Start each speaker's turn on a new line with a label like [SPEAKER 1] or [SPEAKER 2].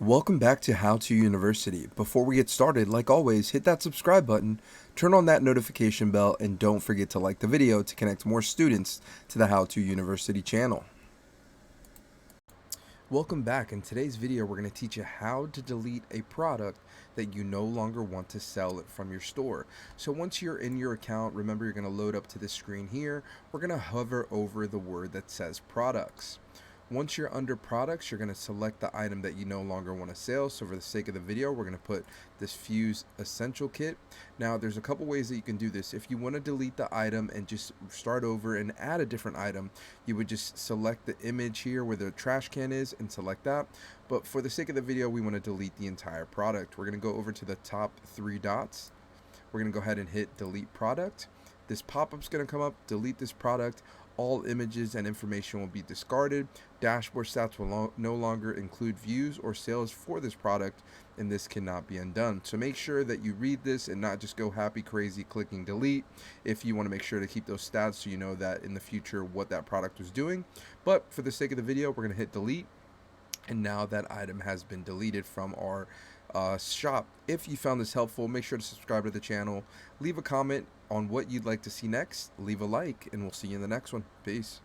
[SPEAKER 1] Welcome back to How To University. Before we get started, like always, hit that subscribe button, turn on that notification bell, and don't forget to like the video to connect more students to the How To University channel. Welcome back. In today's video, we're going to teach you how to delete a product that you no longer want to sell it from your store. So once you're in your account, remember you're going to load up to this screen here. We're going to hover over the word that says products. Once you're under products, you're going to select the item that you no longer want to sell. So for the sake of the video, we're going to put this Fuse Essential Kit. Now there's a couple ways that you can do this. If you want to delete the item and just start over and add a different item, you would just select the image here where the trash can is and select that. But for the sake of the video, we want to delete the entire product. We're going to go over to the top three dots. We're going to go ahead and hit delete product. This pop-up's going to come up, delete this product. All images and information will be discarded. Dashboard stats will no longer include views or sales for this product, and this cannot be undone. So make sure that you read this and not just go happy crazy clicking delete if you want to make sure to keep those stats so you know that in the future what that product was doing. But for the sake of the video, we're going to hit delete. And now that item has been deleted from our shop. If you found this helpful, make sure to subscribe to the channel, leave a comment on what you'd like to see next, leave a like, and we'll see you in the next one. Peace.